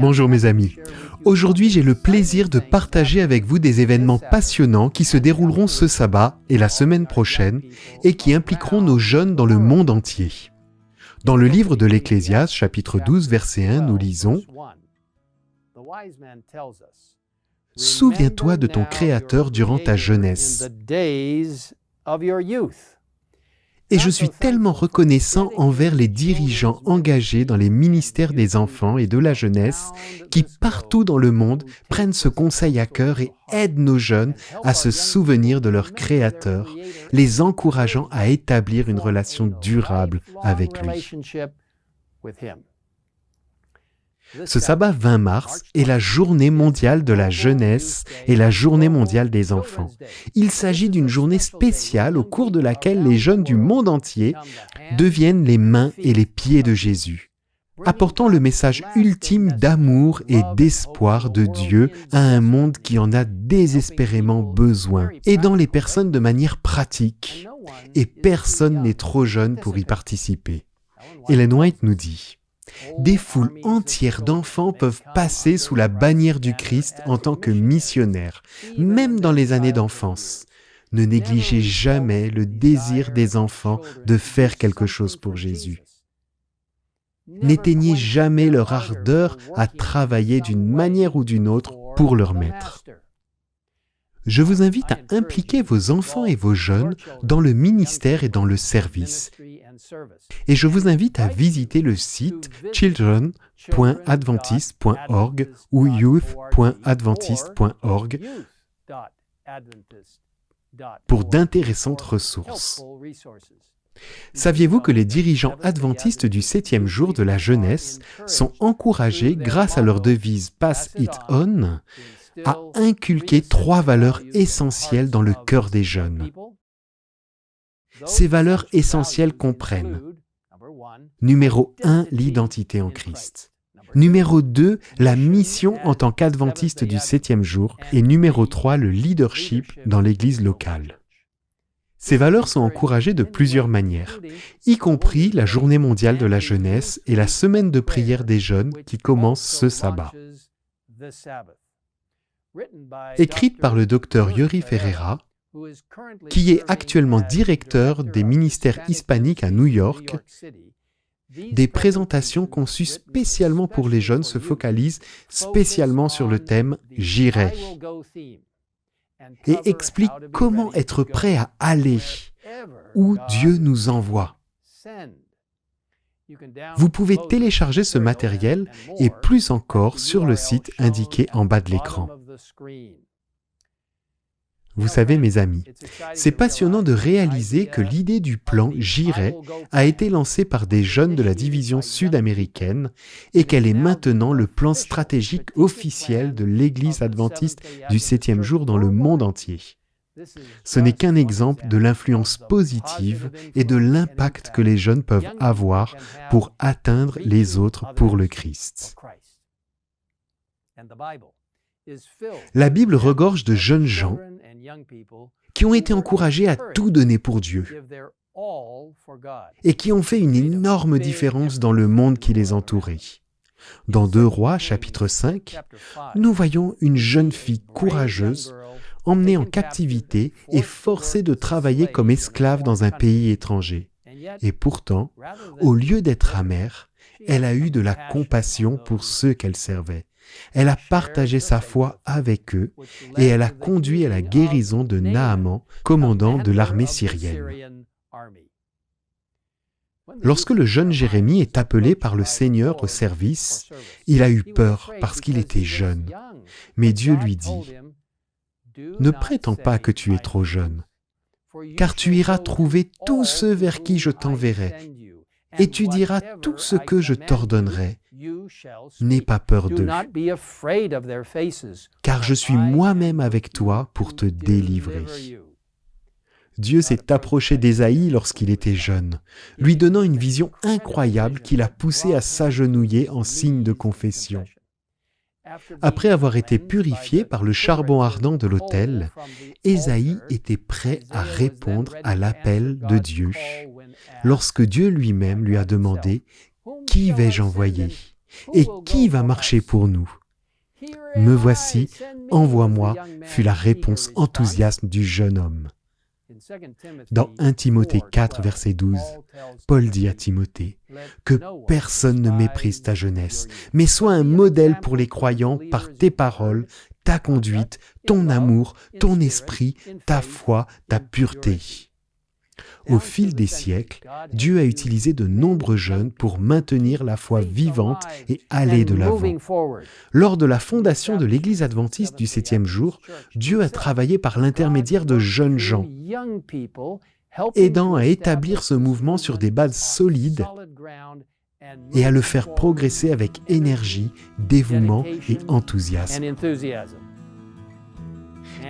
Bonjour mes amis. Aujourd'hui, j'ai le plaisir de partager avec vous des événements passionnants qui se dérouleront ce sabbat et la semaine prochaine et qui impliqueront nos jeunes dans le monde entier. Dans le livre de l'Ecclésiaste, chapitre 12, verset 1, nous lisons « Souviens-toi de ton Créateur durant ta jeunesse. » Et je suis tellement reconnaissant envers les dirigeants engagés dans les ministères des enfants et de la jeunesse qui, partout dans le monde, prennent ce conseil à cœur et aident nos jeunes à se souvenir de leur Créateur, les encourageant à établir une relation durable avec lui. Ce sabbat 20 mars est la journée mondiale de la jeunesse et la journée mondiale des enfants. Il s'agit d'une journée spéciale au cours de laquelle les jeunes du monde entier deviennent les mains et les pieds de Jésus, apportant le message ultime d'amour et d'espoir de Dieu à un monde qui en a désespérément besoin, aidant les personnes de manière pratique. Et personne n'est trop jeune pour y participer. Ellen White nous dit: des foules entières d'enfants peuvent passer sous la bannière du Christ en tant que missionnaires, même dans les années d'enfance. Ne négligez jamais le désir des enfants de faire quelque chose pour Jésus. N'éteignez jamais leur ardeur à travailler d'une manière ou d'une autre pour leur maître. Je vous invite à impliquer vos enfants et vos jeunes dans le ministère et dans le service. Et je vous invite à visiter le site children.adventist.org ou youth.adventist.org pour d'intéressantes ressources. Saviez-vous que les dirigeants adventistes du 7e jour de la jeunesse sont encouragés, grâce à leur devise « Pass it on », à inculquer 3 valeurs essentielles dans le cœur des jeunes. Ces valeurs essentielles comprennent: numéro 1, l'identité en Christ. Numéro 2, la mission en tant qu'adventiste du 7e jour. Et numéro 3, le leadership dans l'Église locale. Ces valeurs sont encouragées de plusieurs manières, y compris la Journée mondiale de la jeunesse et la semaine de prière des jeunes qui commence ce sabbat. Écrite par le docteur Yuri Ferreira, qui est actuellement directeur des ministères hispaniques à New York, des présentations conçues spécialement pour les jeunes se focalisent spécialement sur le thème « J'irai » et expliquent comment être prêt à aller où Dieu nous envoie. Vous pouvez télécharger ce matériel et plus encore sur le site indiqué en bas de l'écran. Vous savez, mes amis, c'est passionnant de réaliser que l'idée du plan J'irai a été lancée par des jeunes de la division sud-américaine et qu'elle est maintenant le plan stratégique officiel de l'Église adventiste du 7e jour dans le monde entier. Ce n'est qu'un exemple de l'influence positive et de l'impact que les jeunes peuvent avoir pour atteindre les autres pour le Christ. La Bible regorge de jeunes gens qui ont été encouragés à tout donner pour Dieu et qui ont fait une énorme différence dans le monde qui les entourait. Dans 2 Rois, chapitre 5, nous voyons une jeune fille courageuse emmenée en captivité et forcée de travailler comme esclave dans un pays étranger. Et pourtant, au lieu d'être amère, elle a eu de la compassion pour ceux qu'elle servait. Elle a partagé sa foi avec eux et elle a conduit à la guérison de Naaman, commandant de l'armée syrienne. Lorsque le jeune Jérémie est appelé par le Seigneur au service, il a eu peur parce qu'il était jeune. Mais Dieu lui dit: « Ne prétends pas que tu es trop jeune, car tu iras trouver tous ceux vers qui je t'enverrai, et tu diras tout ce que je t'ordonnerai. N'aie pas peur d'eux, car je suis moi-même avec toi pour te délivrer. » Dieu s'est approché d'Ésaïe lorsqu'il était jeune, lui donnant une vision incroyable qui l'a poussé à s'agenouiller en signe de confession. Après avoir été purifié par le charbon ardent de l'autel, Ésaïe était prêt à répondre à l'appel de Dieu, lorsque Dieu lui-même lui a demandé « Qui vais-je envoyer ?» Et qui va marcher pour nous? Me voici, envoie-moi, fut la réponse enthousiaste du jeune homme. Dans 1 Timothée 4, verset 12, Paul dit à Timothée que personne ne méprise ta jeunesse, mais sois un modèle pour les croyants par tes paroles, ta conduite, ton amour, ton esprit, ta foi, ta pureté. Au fil des siècles, Dieu a utilisé de nombreux jeunes pour maintenir la foi vivante et aller de l'avant. Lors de la fondation de l'Église adventiste du 7e jour, Dieu a travaillé par l'intermédiaire de jeunes gens, aidant à établir ce mouvement sur des bases solides et à le faire progresser avec énergie, dévouement et enthousiasme.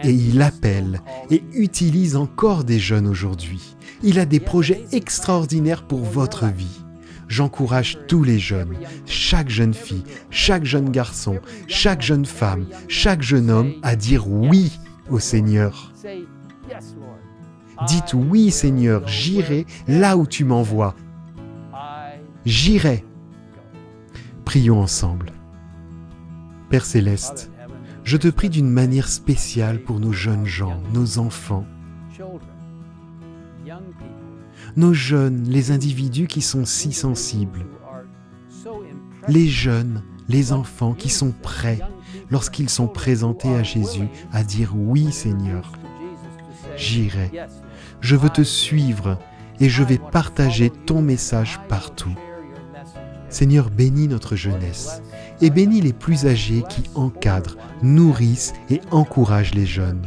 Et il appelle et utilise encore des jeunes aujourd'hui. Il a des projets extraordinaires pour votre vie. J'encourage tous les jeunes, chaque jeune fille, chaque jeune garçon, chaque jeune femme, chaque jeune homme à dire oui au Seigneur. Dites oui Seigneur, j'irai là où tu m'envoies. J'irai. Prions ensemble. Père Céleste, je te prie d'une manière spéciale pour nos jeunes gens, nos enfants, nos jeunes, les individus qui sont si sensibles, les jeunes, les enfants qui sont prêts, lorsqu'ils sont présentés à Jésus, à dire « Oui Seigneur, j'irai, je veux te suivre et je vais partager ton message partout. » Seigneur, bénis notre jeunesse et bénis les plus âgés qui encadrent, nourrissent et encouragent les jeunes.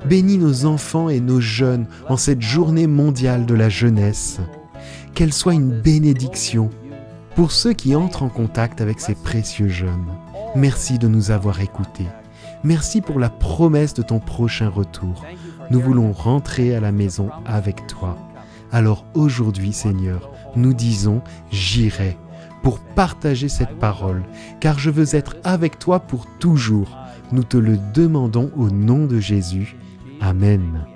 Bénis nos enfants et nos jeunes en cette journée mondiale de la jeunesse. Qu'elle soit une bénédiction pour ceux qui entrent en contact avec ces précieux jeunes. Merci de nous avoir écoutés. Merci pour la promesse de ton prochain retour. Nous voulons rentrer à la maison avec toi. Alors aujourd'hui, Seigneur, nous disons « J'irai » pour partager cette parole, car je veux être avec toi pour toujours. Nous te le demandons au nom de Jésus. Amen.